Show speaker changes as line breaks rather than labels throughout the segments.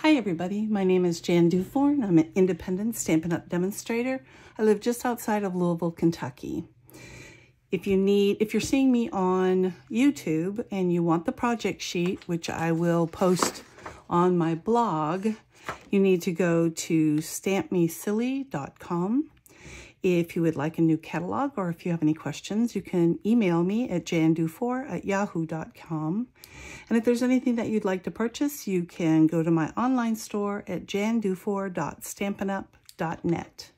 Hi everybody, my name is Jan Dufour. I'm an independent Stampin' Up! Demonstrator. I live just outside of Louisville, Kentucky. If you're seeing me on YouTube and you want the project sheet, which I will post on my blog, you need to go to stampmesilly.com. If you would like a new catalog or if you have any questions, you can email me at jandufour@yahoo.com. And if there's anything that you'd like to purchase, you can go to my online store at jandufour.stampinup.net.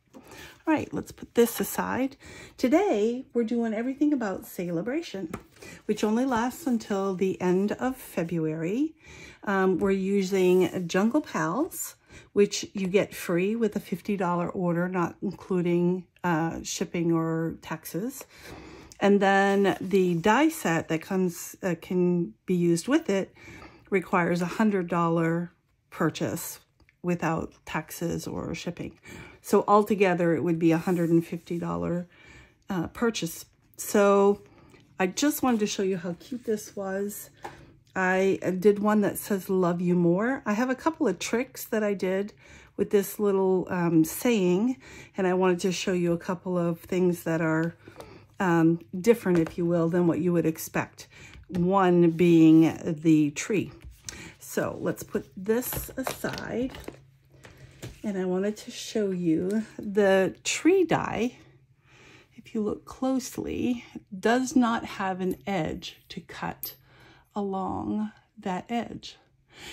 All right, let's put this aside. Today, we're doing everything about Celebration, which only lasts until the end of February. We're using Jungle Pals, which you get free with a $50 order, not including shipping or taxes. And then the die set that comes can be used with it requires a $100 purchase without taxes or shipping. So altogether, it would be a $150 purchase. So I just wanted to show you how cute this was. I did one that says love you more. I have a couple of tricks that I did with this little saying, and I wanted to show you a couple of things that are different, if you will, than what you would expect. One being the tree. So let's put this aside, and I wanted to show you the tree die. If you look closely, does not have an edge to cut along that edge.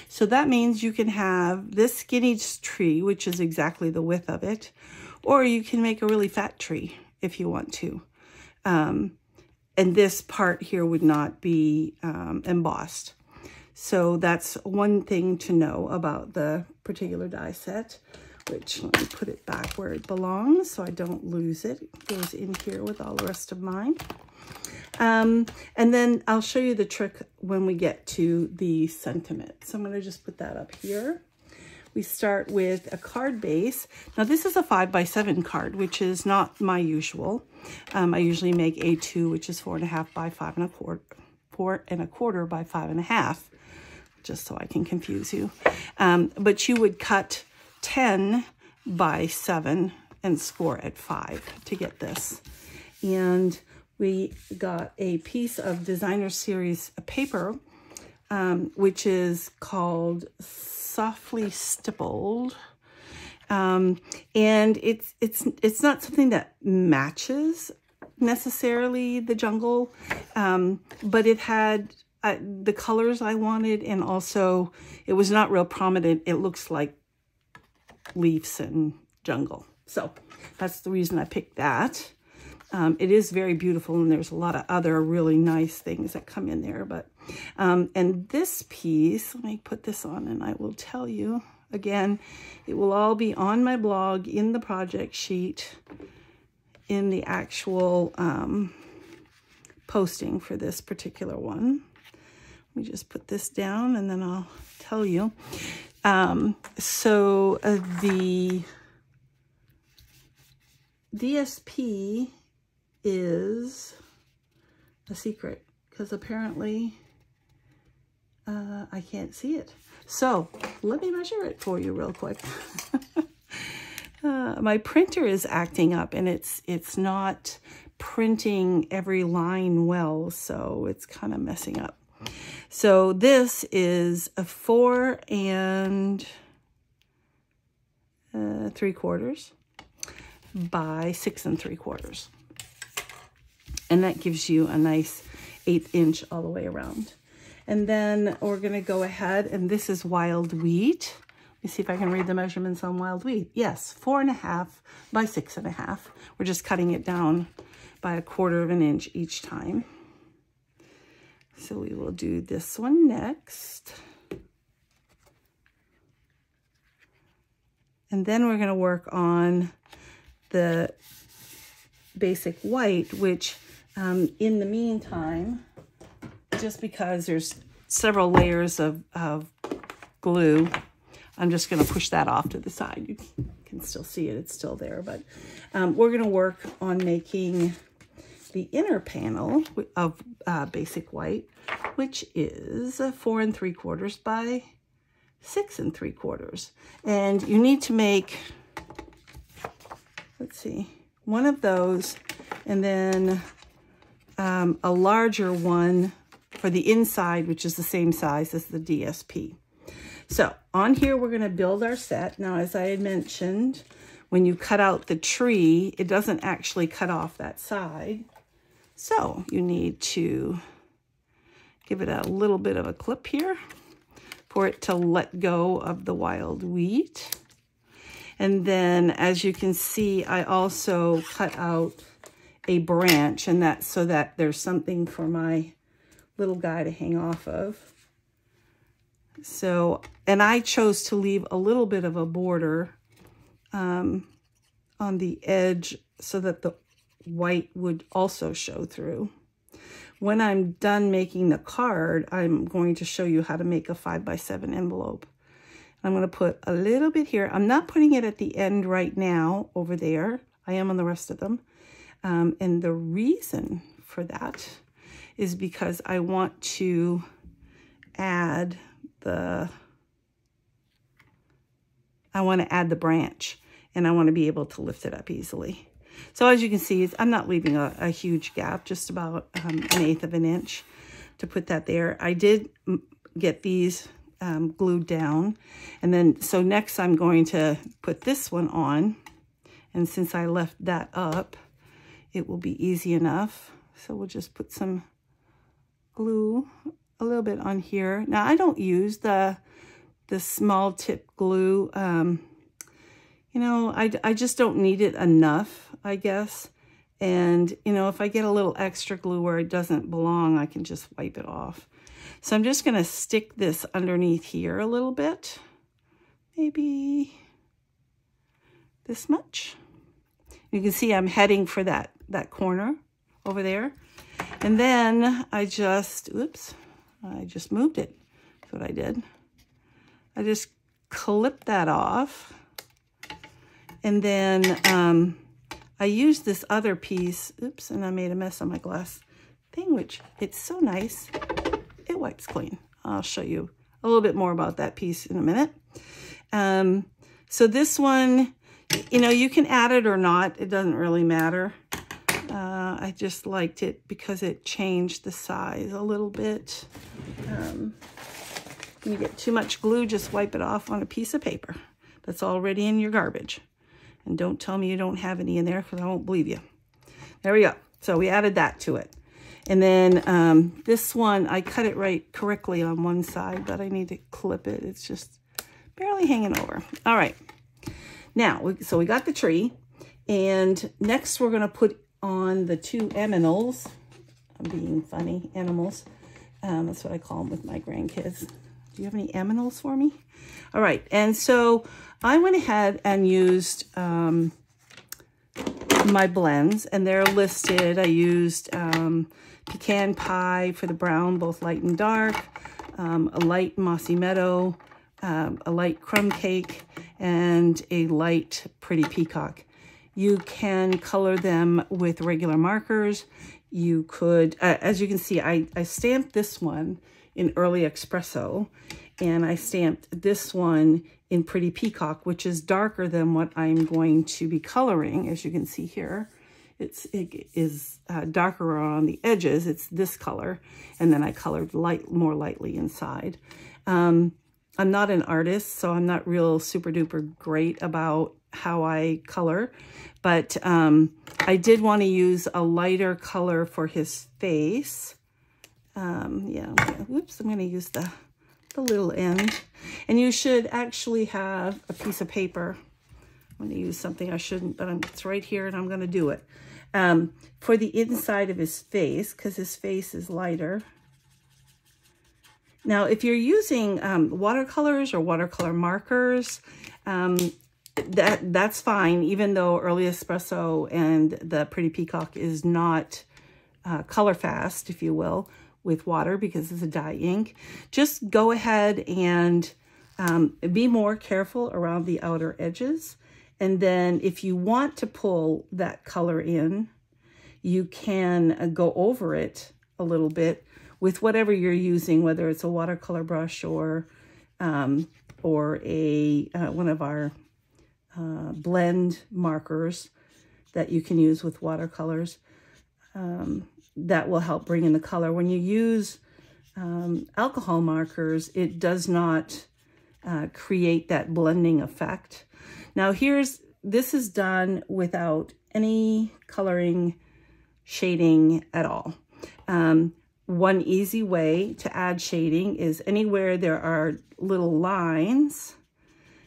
So that means you can have this skinny tree, which is exactly the width of it, or you can make a really fat tree if you want to. And this part here would not be embossed. So that's one thing to know about the particular die set, which let me put it back where it belongs so I don't lose it. It goes in here with all the rest of mine. And then I'll show you the trick when we get to the sentiment. So I'm going to just put that up here. We start with a card base. Now this is a 5x7 card, which is not my usual. I usually make A2, which is 4.5 by 5 1/4, 4 1/4 by 5 1/2, just so I can confuse you. But you would cut 10 by 7 and score at 5 to get this. And we got a piece of Designer Series paper, which is called Softly Stippled. And it's not something that matches necessarily the jungle, but it had the colors I wanted, and also it was not real prominent. It looks like leaves and jungle. So that's the reason I picked that. It is very beautiful, and there's a lot of other really nice things that come in there. But and this piece, let me put this on and I will tell you. Again, it will all be on my blog, in the project sheet, in the actual posting for this particular one. Let me just put this down and then I'll tell you. So the DSP is a secret because apparently I can't see it. So let me measure it for you real quick. My printer is acting up and it's not printing every line well, so it's kind of messing up. So this is a 4 3/4 by 6 3/4. And that gives you a nice 1/8 inch all the way around. And then we're going to go ahead, and this is wild wheat. Let me see if I can read the measurements on wild wheat. Yes, 4.5 by 6 1/2. We're just cutting it down by 1/4 inch each time. So we will do this one next. And then we're going to work on the basic white, which in the meantime, just because there's several layers of glue, I'm just going to push that off to the side. You can still see it. It's still there. But we're going to work on making the inner panel of basic white, which is 4 3/4 by 6 3/4. And you need to make, let's see, one of those, and then a larger one for the inside, which is the same size as the DSP. So on here, we're going to build our set. Now, as I had mentioned, when you cut out the tree, it doesn't actually cut off that side. So you need to give it a little bit of a clip here for it to let go of the wild wheat. And then, as you can see, I also cut out a branch, and that's so that there's something for my little guy to hang off of. So, and I chose to leave a little bit of a border on the edge so that the white would also show through. When I'm done making the card, I'm going to show you how to make a 5x7 envelope. I'm going to put a little bit here. I'm not putting it at the end right now over there. I am on the rest of them. And the reason for that is because I want to add the branch, and I want to be able to lift it up easily. So as you can see, I'm not leaving a huge gap, just about 1/8 of an inch to put that there. I did get these glued down, and then so next I'm going to put this one on, and since I left that up, it will be easy enough. So we'll just put some glue a little bit on here. Now I don't use the small tip glue. You know, I just don't need it enough, I guess. And, you know, if I get a little extra glue where it doesn't belong, I can just wipe it off. So I'm just going to stick this underneath here a little bit. Maybe this much. You can see I'm heading for that corner over there. And then I just moved it. That's what I did. I just clipped that off. And then I used this other piece, and I made a mess on my glass thing, which it's so nice. It wipes clean. I'll show you a little bit more about that piece in a minute. So this one, you know, you can add it or not. It doesn't really matter. I just liked it because it changed the size a little bit. When you get too much glue, just wipe it off on a piece of paper that's already in your garbage. And don't tell me you don't have any in there, because I won't believe you. There we go. So we added that to it. And then this one, I cut it right correctly on one side, but I need to clip it. It's just barely hanging over. All right. Now, so we got the tree. And next we're going to put on the 2 aminals. I'm being funny, animals. That's what I call them with my grandkids. Do you have any aminals for me? All right. And so I went ahead and used my blends, and they're listed. I used pecan pie for the brown, both light and dark, a light mossy meadow, a light crumb cake, and a light pretty peacock. You can color them with regular markers. You could, as you can see, I stamped this one in Early Espresso, and I stamped this one in Pretty Peacock, which is darker than what I'm going to be coloring. As you can see here, it is darker on the edges. It's this color, and then I colored more lightly inside. I'm not an artist, so I'm not real super duper great about how I color, but I did want to use a lighter color for his face. Yeah, whoops, I'm going to use the little end. And you should actually have a piece of paper. I'm going to use something I shouldn't, but it's right here, and I'm going to do it. For the inside of his face, because his face is lighter. Now, if you're using watercolors or watercolor markers, that's fine, even though Early Espresso and the Pretty Peacock is not color fast, if you will, with water, because it's a dye ink. Just go ahead and be more careful around the outer edges. And then if you want to pull that color in, you can go over it a little bit with whatever you're using, whether it's a watercolor brush or or a one of our blend markers that you can use with watercolors. That will help bring in the color. When you use alcohol markers, it does not create that blending effect. Now this is done without any coloring, shading at all. One easy way to add shading is anywhere there are little lines.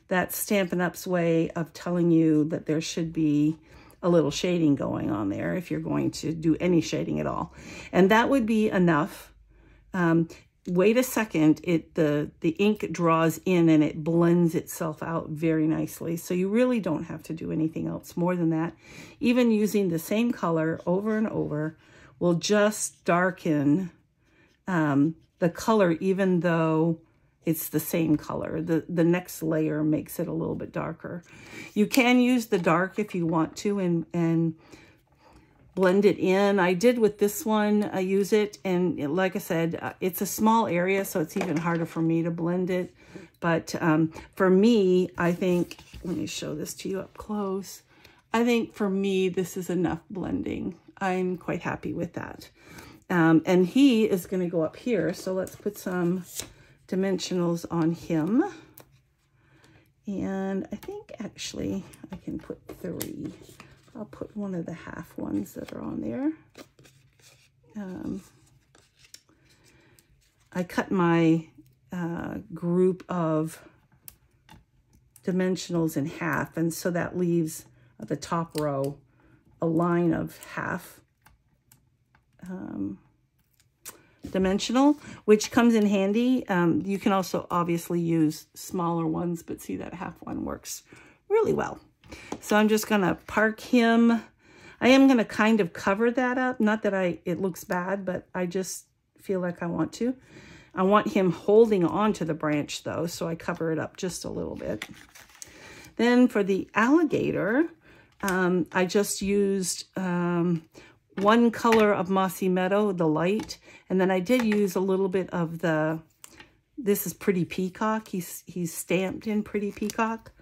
That's Stampin' Up's way of telling you that there should be a little shading going on there if you're going to do any shading at all. And that would be enough. Wait a second, the ink draws in and it blends itself out very nicely. So you really don't have to do anything else more than that. Even using the same color over and over will just darken the color, even though it's the same color. The next layer makes it a little bit darker. You can use the dark if you want to and blend it in. I did with this one. I use it, and like I said, it's a small area, so it's even harder for me to blend it. But for me, I think, let me show this to you up close. I think for me, this is enough blending. I'm quite happy with that. And he is going to go up here, so let's put some dimensionals on him. And I think actually I can put 3. I'll put one of the half ones that are on there. I cut my group of dimensionals in half, and so that leaves at the top row a line of half dimensional, which comes in handy. You can also obviously use smaller ones, but see, that half one works really well. So I'm just gonna park him. I am gonna kind of cover that up. Not that it looks bad, but I just feel like I want to. I want him holding on to the branch though, so I cover it up just a little bit. Then for the alligator, I just used one color of Mossy Meadow, the light, and then I did use a little bit of this is Pretty Peacock. He's stamped in Pretty Peacock.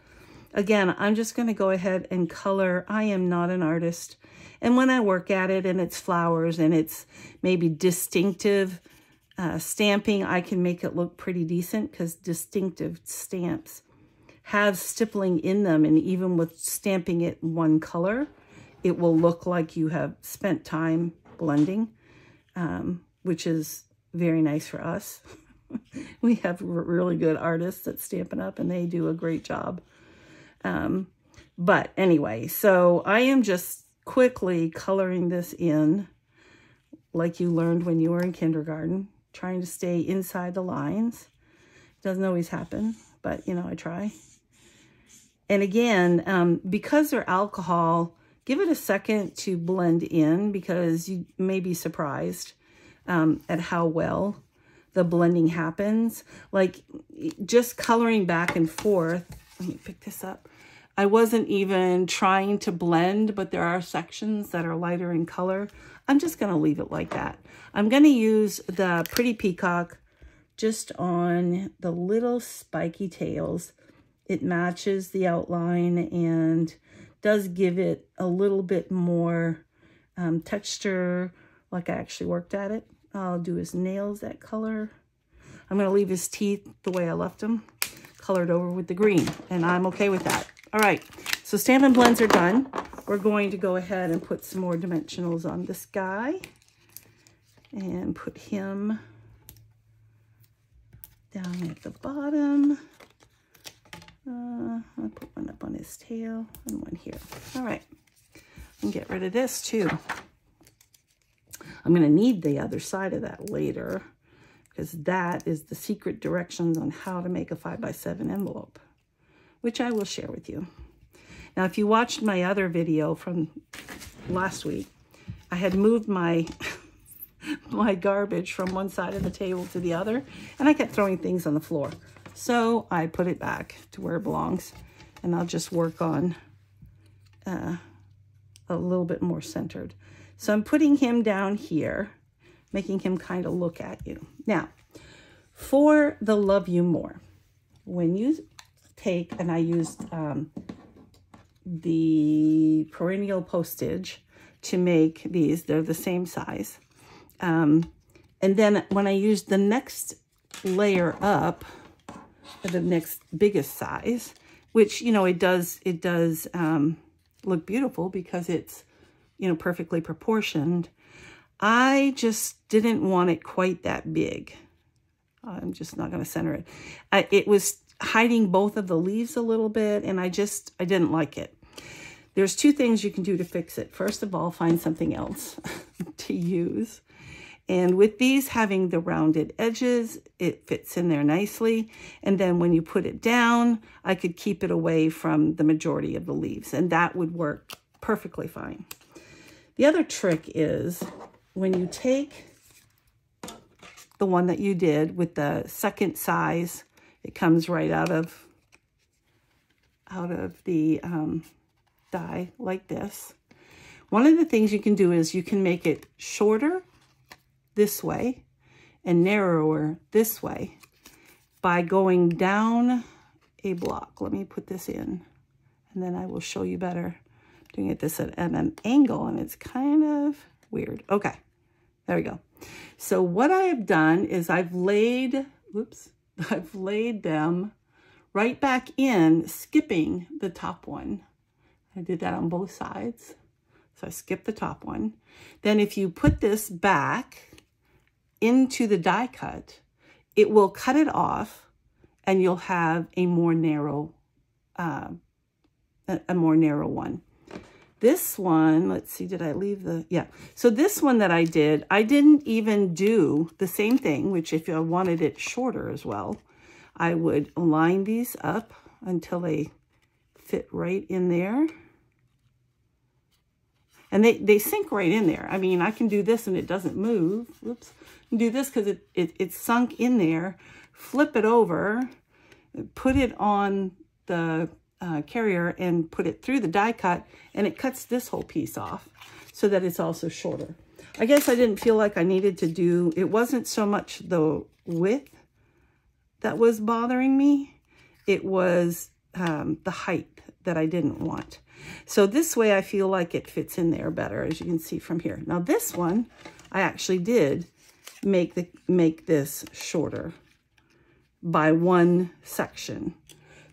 Again, I'm just going to go ahead and color. I am not an artist. And when I work at it and it's flowers and it's maybe distinctive stamping, I can make it look pretty decent because distinctive stamps have stippling in them. And even with stamping it one color, it will look like you have spent time blending, which is very nice for us. We have really good artists at Stampin' Up, and they do a great job. But anyway, so I am just quickly coloring this in like you learned when you were in kindergarten, trying to stay inside the lines. Doesn't always happen, but you know, I try. And again, because they're alcohol, give it a second to blend in because you may be surprised at how well the blending happens. Like just coloring back and forth. Let me pick this up. I wasn't even trying to blend, but there are sections that are lighter in color. I'm just going to leave it like that. I'm going to use the Pretty Peacock just on the little spiky tails. It matches the outline and does give it a little bit more texture, like I actually worked at it. I'll do his nails that color. I'm going to leave his teeth the way I left them, colored over with the green, and I'm okay with that. All right, so Stampin' Blends are done. We're going to go ahead and put some more dimensionals on this guy and put him down at the bottom. I'll put one up on his tail and one here. All right, and get rid of this too. I'm going to need the other side of that later because that is the secret directions on how to make a 5x7 envelope, which I will share with you. Now, if you watched my other video from last week, I had moved my my garbage from one side of the table to the other, and I kept throwing things on the floor. So I put it back to where it belongs, and I'll just work on a little bit more centered. So I'm putting him down here, making him kind of look at you. Now, for the Love You More, when you take, and I used the perennial postage to make these, they're the same size. And then when I used the next layer up, the next biggest size, which, you know, it does look beautiful because it's, you know, perfectly proportioned. I just didn't want it quite that big. I'm just not going to center it. It was hiding both of the leaves a little bit, and I didn't like it. There's two things you can do to fix it. First of all, find something else to use. And with these having the rounded edges, it fits in there nicely. And then when you put it down, I could keep it away from the majority of the leaves, and that would work perfectly fine. The other trick is when you take the one that you did with the second size, it comes right out of the die like this. One of the things you can do is you can make it shorter this way and narrower this way by going down a block. Let me put this in, and then I will show you better. Doing it this at an angle, and it's kind of weird. Okay, there we go. So what I have done is I've laid them right back in, skipping the top one. I did that on both sides. So I skipped the top one. Then if you put this back into the die cut, it will cut it off, and you'll have a more narrow one. This one, let's see, did I leave the, yeah. So this one that I didn't even do the same thing, which if I wanted it shorter as well, I would line these up until they fit right in there. And they sink right in there. I mean, I can do this and it doesn't move. Whoops. Do this because it's sunk in there. Flip it over, put it on the carrier and put it through the die cut, and it cuts this whole piece off so that it's also shorter. I guess I didn't feel like I needed to do, it wasn't so much the width that was bothering me. It was the height that I didn't want. So this way I feel like it fits in there better, as you can see from here. Now this one, I actually did make this shorter by one section.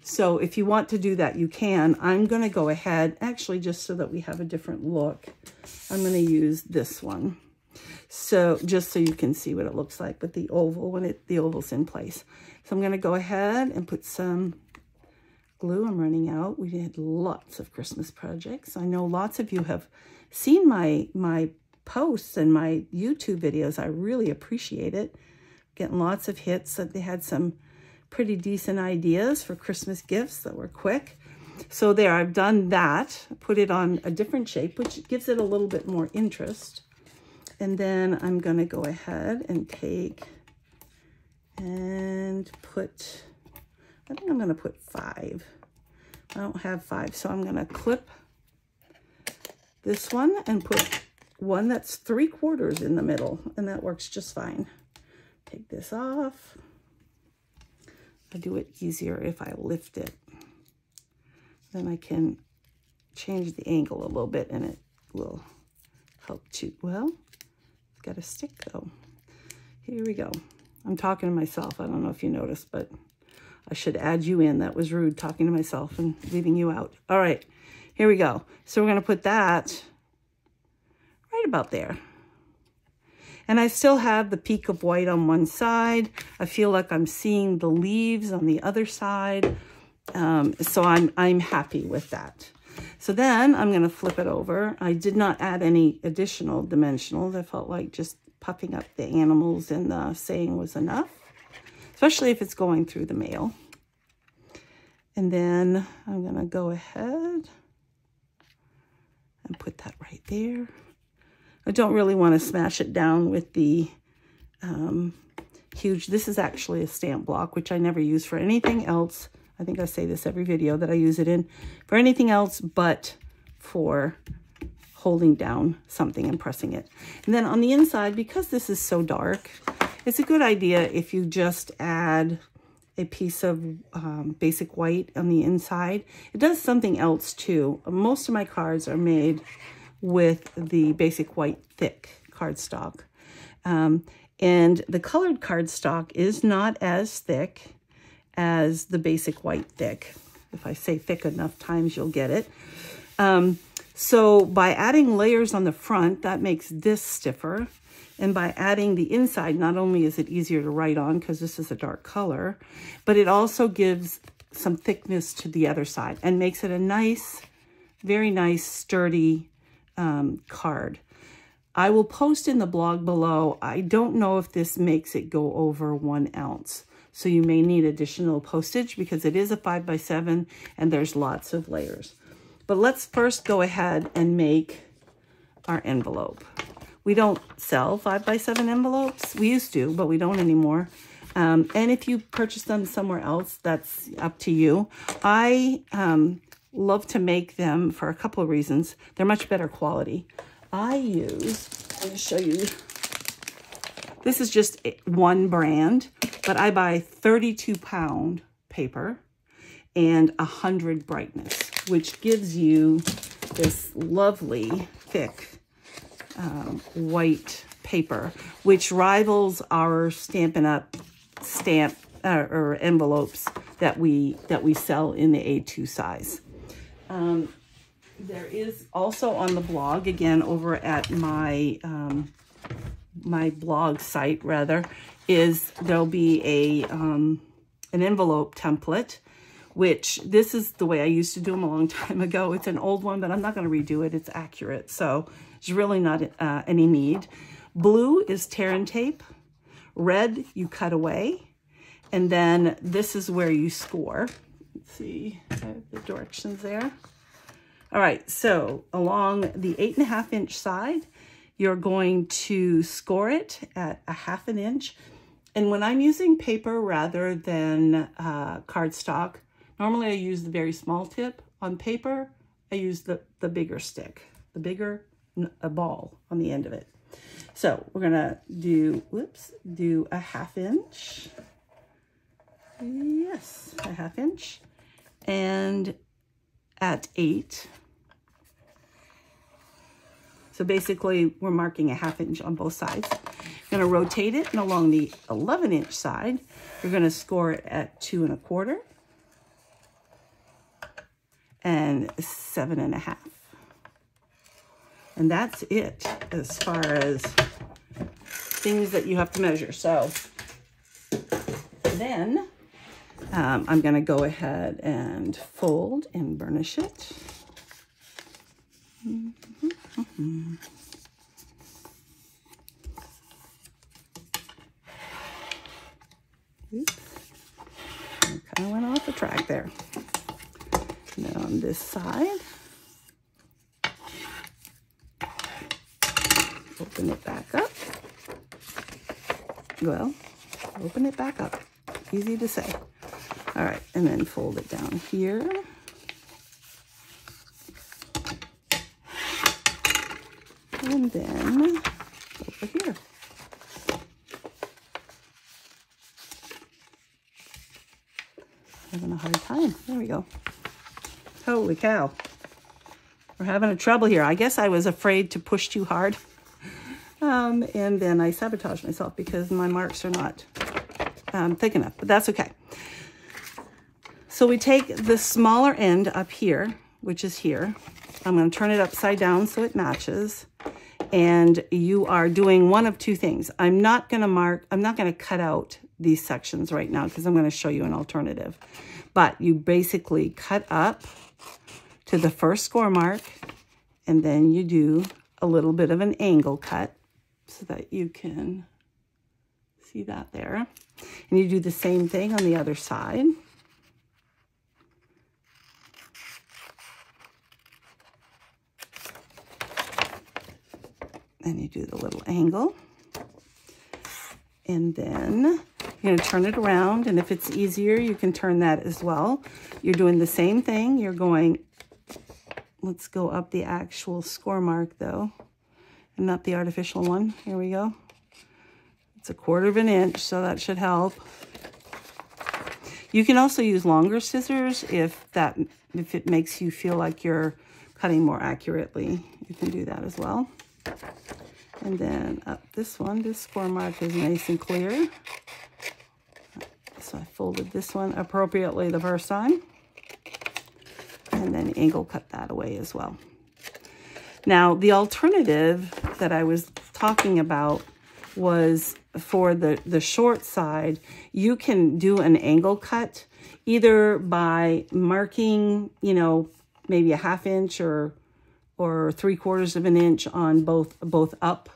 So if you want to do that, you can. I'm going to go ahead, actually, just so that we have a different look, I'm going to use this one. So just so you can see what it looks like with the oval when the oval's in place. So I'm going to go ahead and put some glue. I'm running out. We did lots of Christmas projects. I know lots of you have seen my posts and my YouTube videos. I really appreciate it. Getting lots of hits. They had some pretty decent ideas for Christmas gifts that were quick. So there, I've done that. Put it on a different shape, which gives it a little bit more interest. And then I'm going to go ahead and take and put, I think I'm going to put 5. I don't have 5, so I'm going to clip this one and put one that's 3/4 in the middle, and that works just fine. Take this off. I do it easier if I lift it. Then I can change the angle a little bit, and it will help to, well, it's got to stick though. Here we go. I'm talking to myself. I don't know if you noticed, but I should add you in. That was rude, talking to myself and leaving you out. All right, here we go. So we're going to put that right about there. And I still have the peak of white on one side. I feel like I'm seeing the leaves on the other side. So I'm happy with that. So then I'm going to flip it over. I did not add any additional dimensionals. I felt like just puffing up the animals and the saying was enough, especially if it's going through the mail. And then I'm going to go ahead and put that right there. I don't really want to smash it down with the huge, this is actually a stamp block, which I never use for anything else. I think I say this every video that I use it in, for anything else but for holding down something and pressing it. And then on the inside, because this is so dark, it's a good idea if you just add a piece of basic white on the inside. It does something else too. Most of my cards are made with the basic white thick cardstock. And the colored cardstock is not as thick as the basic white thick. If I say thick enough times, you'll get it. So by adding layers on the front, that makes this stiffer. And by adding the inside, not only is it easier to write on because this is a dark color, but it also gives some thickness to the other side and makes it a nice, very nice, sturdy card. I will post in the blog below. I don't know if this makes it go over 1 ounce. So you may need additional postage because it is a 5x7 and there's lots of layers. But let's first go ahead and make our envelope. We don't sell 5x7 envelopes. We used to, but we don't anymore. And if you purchase them somewhere else, that's up to you. I love to make them for a couple of reasons. They're much better quality. I'm going to show you. This is just one brand, but I buy 32-pound paper and 100 brightness, which gives you this lovely thick white paper, which rivals our Stampin' Up! Stamp or envelopes that we sell in the A2 size. There is also on the blog, again over at my my blog site rather, there'll be an envelope template, which this is the way I used to do them a long time ago. It's an old one, but I'm not going to redo it. It's accurate, so there's really not any need. Blue is tear and tape. Red, you cut away. And then this is where you score. Let's see, I have the directions there. All right, so along the 8.5 inch side, you're going to score it at a 1/2 inch. And when I'm using paper rather than cardstock, normally I use the very small tip. On paper, I use the bigger stick, the bigger ball on the end of it. So we're gonna do a 1/2 inch. Yes, a 1/2 inch. And at 8. So basically we're marking a 1/2 inch on both sides. You're gonna rotate it, and along the 11 inch side, you're gonna score it at 2 1/4 and 7.5. And that's it as far as things that you have to measure. So then I'm going to go ahead and fold and burnish it. Oops. I kind of went off the track there. And then on this side, open it back up. Well, open it back up. Easy to say. All right, and then fold it down here. And then over here. Having a hard time. There we go. Holy cow. We're having a trouble here. I guess I was afraid to push too hard. And then I sabotaged myself because my marks are not thick enough, but that's okay. So we take the smaller end up here, which is here. I'm going to turn it upside down so it matches. And you are doing one of two things. I'm not going to cut out these sections right now because I'm going to show you an alternative. But you basically cut up to the first score mark, and then you do a little bit of an angle cut so that you can see that there. And you do the same thing on the other side. And you do the little angle. And then you're going to turn it around, and if it's easier, you can turn that as well. You're doing the same thing. You're going, let's go up the actual score mark though, and not the artificial one. Here we go. It's 1/4 inch, so that should help. You can also use longer scissors if it makes you feel like you're cutting more accurately. You can do that as well. And then up this one, this score mark is nice and clear. So I folded this one appropriately the first time. And then angle cut that away as well. Now, the alternative that I was talking about was for the short side. You can do an angle cut either by marking, you know, maybe a 1/2 inch or 3/4 of an inch on both up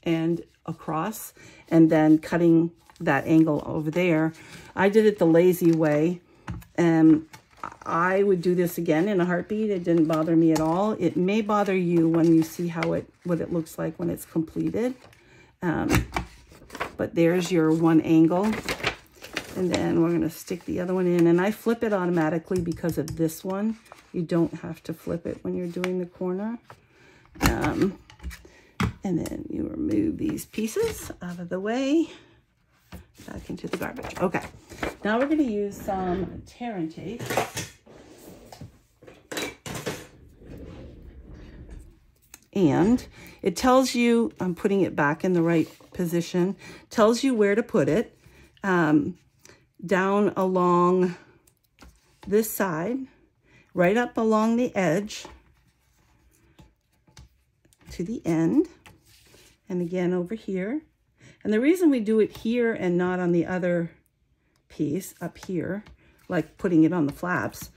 and across, and then cutting that angle over there. I did it the lazy way, and I would do this again in a heartbeat. It didn't bother me at all. It may bother you when you see what it looks like when it's completed. But there's your one angle. And then we're going to stick the other one in. And I flip it automatically because of this one. You don't have to flip it when you're doing the corner. And then you remove these pieces out of the way. Back into the garbage. Okay. Now we're going to use some tear and tape. And it tells you, I'm putting it back in the right position, tells you where to put it. Down along this side, right up along the edge to the end, and again over here. And the reason we do it here and not on the other piece up here, like putting it on the flaps,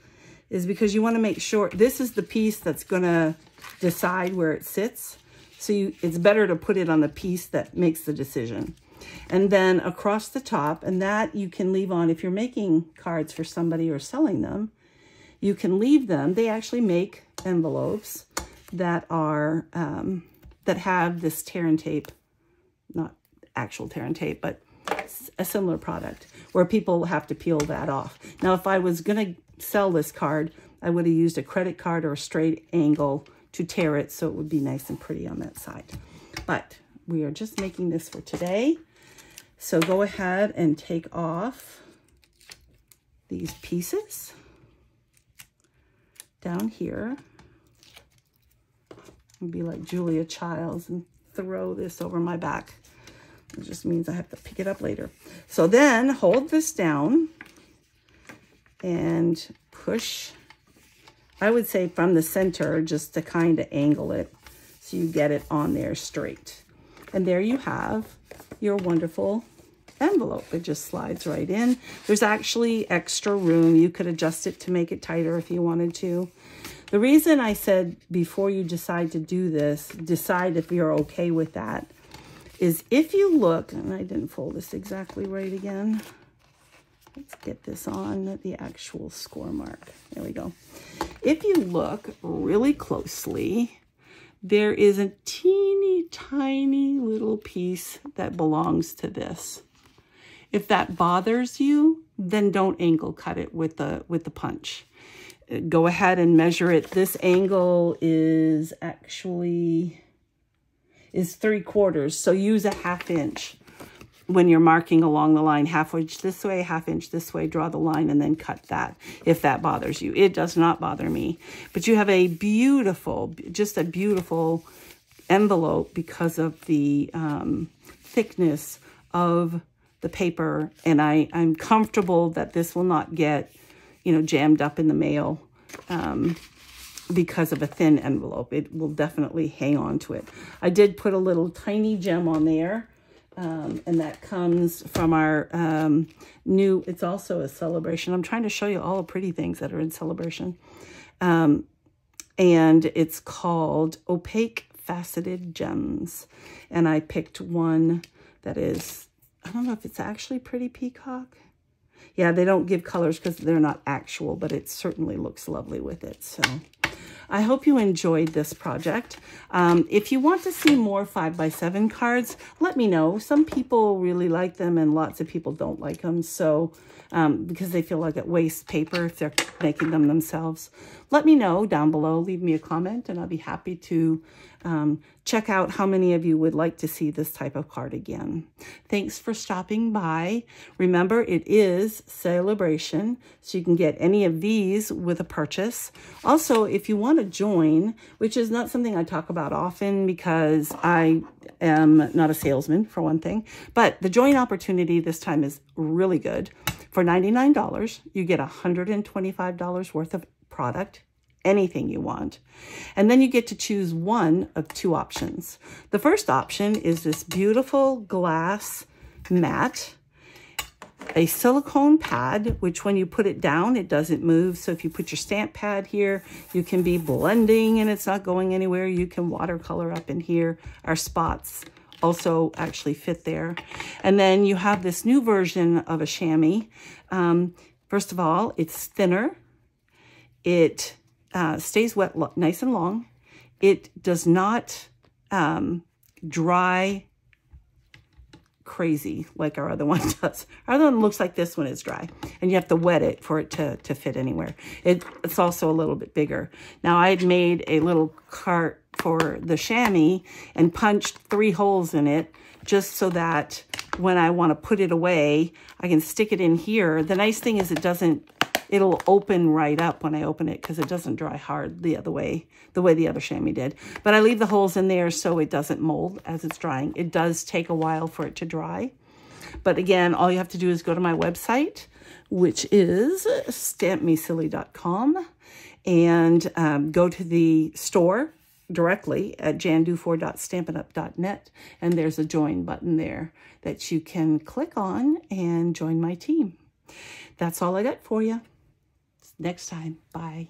is because you want to make sure this is the piece that's going to decide where it sits. So it's better to put it on the piece that makes the decision. And then across the top, and that you can leave on if you're making cards for somebody or selling them, you can leave them. They actually make envelopes that are that have this tear and tape, not actual tear and tape, but a similar product where people have to peel that off. Now, if I was going to sell this card, I would have used a credit card or a straight angle to tear it so it would be nice and pretty on that side. But we are just making this for today. So go ahead and take off these pieces down here. And be like Julia Childs and throw this over my back. It just means I have to pick it up later. So then hold this down and push, I would say from the center, just to kind of angle it so you get it on there straight. And there you have your wonderful envelope. It just slides right in. There's actually extra room. You could adjust it to make it tighter if you wanted to. The reason I said before you decide to do this, decide if you're okay with that, is if you look, and I didn't fold this exactly right again. Let's get this on the actual score mark. There we go. If you look really closely, there is a teeny tiny little piece that belongs to this. If that bothers you, then don't angle cut it with the punch. Go ahead and measure it. This angle is actually 3/4, so use a 1/2 inch when you're marking along the line. 1/2 inch this way, 1/2 inch this way, draw the line and then cut that if that bothers you. It does not bother me. But you have a beautiful, just a beautiful envelope because of the thickness of the paper, and I'm comfortable that this will not get, you know, jammed up in the mail because of a thin envelope. It will definitely hang on to it. I did put a little tiny gem on there, and that comes from our new, it's also a celebration. I'm trying to show you all the pretty things that are in celebration. And it's called Opaque Faceted Gems. And I picked one that is, I don't know if it's actually Pretty Peacock. Yeah, they don't give colors because they're not actual, but it certainly looks lovely with it. So I hope you enjoyed this project. If you want to see more 5x7 cards, let me know. Some people really like them and lots of people don't like them. So because they feel like it wastes paper if they're making them themselves. Let me know down below. Leave me a comment and I'll be happy to check out how many of you would like to see this type of card again. Thanks for stopping by. Remember, it is Celebration, so you can get any of these with a purchase. Also, if you want to join, which is not something I talk about often because I am not a salesman, for one thing, but the join opportunity this time is really good. For $99, you get $125 worth of product, anything you want. And then you get to choose one of two options. The first option is this beautiful glass mat, a silicone pad, which when you put it down, it doesn't move. So if you put your stamp pad here, you can be blending and it's not going anywhere. You can watercolor up in here. Our spots also actually fit there. And then you have this new version of a chamois. First of all, it's thinner. It stays wet nice and long. It does not dry crazy like our other one does. Our other one looks like this one is dry, and you have to wet it for it to fit anywhere. It's also a little bit bigger. Now, I had made a little cart for the chamois and punched 3 holes in it just so that when I want to put it away, I can stick it in here. The nice thing is it'll open right up when I open it because it doesn't dry hard the way the other chamois did. But I leave the holes in there so it doesn't mold as it's drying. It does take a while for it to dry. But again, all you have to do is go to my website, which is stampmesilly.com, and go to the store directly at jandufour.stampinup.net, and there's a join button there that you can click on and join my team. That's all I got for you. Next time. Bye.